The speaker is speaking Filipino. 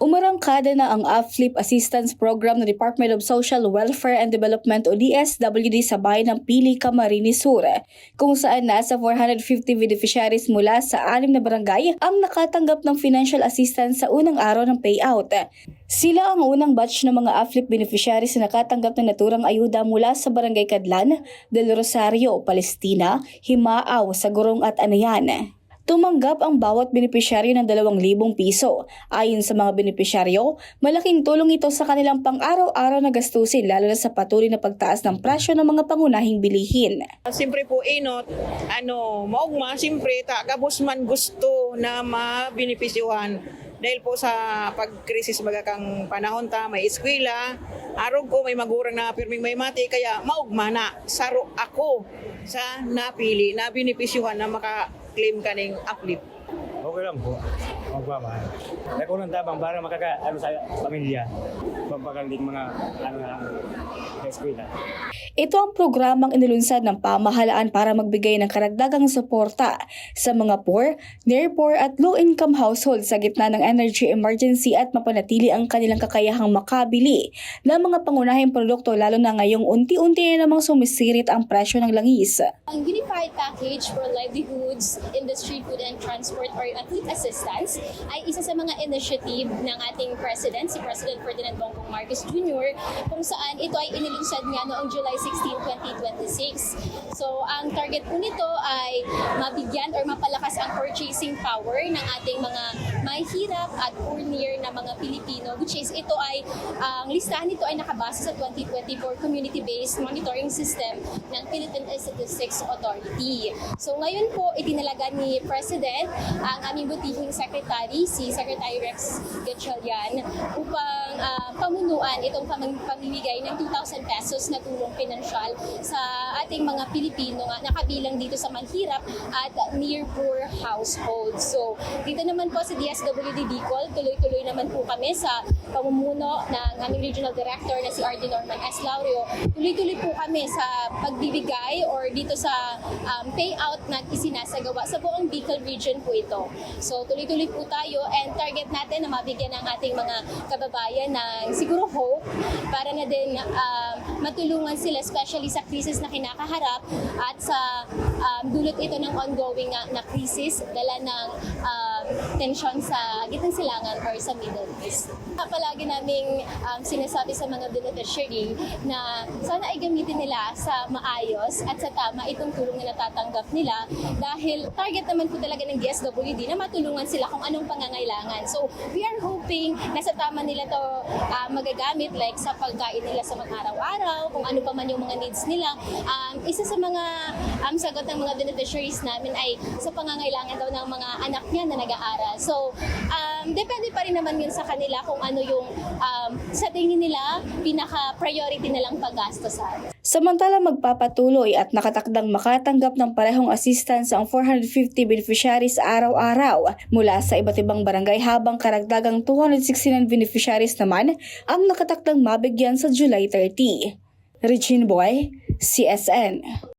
Umarangkada na ang AFLIP Assistance Program ng Department of Social Welfare and Development o DSWD sa bayan ng Pili, Camarines Sur, kung saan nasa 450 beneficiaries mula sa 6 na barangay ang nakatanggap ng financial assistance sa unang araw ng payout. Sila ang unang batch ng mga AFLIP beneficiaries na nakatanggap ng naturang ayuda mula sa Barangay Cadlan, Del Rosario, Palestina, Himaaw, Sagurong at Anayan. Tumanggap ang bawat benepisyaryo ng 2,000 piso. Ayon sa mga benepisyaryo, malaking tulong ito sa kanilang pang-araw-araw na gastusin lalo na sa patuloy na pagtaas ng presyo ng mga pangunahing bilihin. Siyempre po inot, maugma, siyempre kabus man gusto na mabinipisyuhan. Dahil po sa pag-krisis kang panahon may eskwela, arog ko may magurang na pirming may mati, kaya maugma na saro ako sa napili na binipisyuhan na maka-claim kaning AFLIP. Okay lang po, magpamahal. Nakunang tabang para sa pamilya, pampagaling mga sa eskwela. Ito ang programang inilunsad ng pamahalaan para magbigay ng karagdagang suporta sa mga poor, near-poor at low-income households sa gitna ng energy emergency at mapanatili ang kanilang kakayahang makabili ng mga pangunahing produkto lalo na ngayong unti-unti na namang sumisirit ang presyo ng langis. Ang Unified Package for Livelihoods, Industry, Food and Transport or AFLIP Assistance ay isa sa mga initiative ng ating President, si President Ferdinand Bongbong Marcos Jr., kung saan ito ay inilunsad nga noong July 16, 2026. So, ang target po nito ay mabigyan or mapalakas ang purchasing power ng ating mga mahihirap at poor near na mga Pilipino, which is ito ay, ang listahan nito ay nakabase sa 2024 Community-Based Monitoring System ng Philippine Statistics Authority. So, ngayon po, itinalaga ni President ang aming butihing secretary, si Secretary Rex Gatchalian, upang pamunuan itong pamimigay ng 2,000 pesos na tulong pinansyal sa ating mga Pilipino nga nakabilang dito sa mahirap at near-poor households. So, dito naman po sa DSWD Bicol, tuloy-tuloy naman po kami sa pamumuno ng aming Regional Director na si R.D. Norman S. Laurio. Tuloy-tuloy po kami sa pagbibigay or dito sa payout na isinasagawa sa buong Bicol region po ito. So, tuloy-tuloy po tayo and target natin na mabigyan ng ating mga kababayan ng siguro hope para na din matulungan sila especially sa krisis na kinakaharap at sa dulot ito ng ongoing na krisis dala ng tensyon sa gitnang silangan or sa Middle East. Palagi naming sinasabi sa mga beneficiary na sana ay gamitin nila sa maayos at sa tama itong tulong na natatanggap nila dahil target naman po talaga ng DSWD na matulungan sila kung anong pangangailangan. So, we are hoping na sa tama nila to magagamit like sa pagkain nila sa mag-araw-araw, kung ano pa man yung mga needs nila. Isa sa mga sagot ng mga beneficiaries namin ay sa pangangailangan daw ng mga anak niya na nag-aaral. So, depende pa rin naman yun sa kanila kung ano yung sa tingin nila pinaka-priority nilang paggastosan. Samantala magpapatuloy at nakatakdang makatanggap ng parehong assistance ang 450 beneficiaries araw-araw mula sa iba't ibang barangay habang karagdagang 269 beneficiaries naman ang nakatakdang mabigyan sa July 30. Regine Boy, CSN.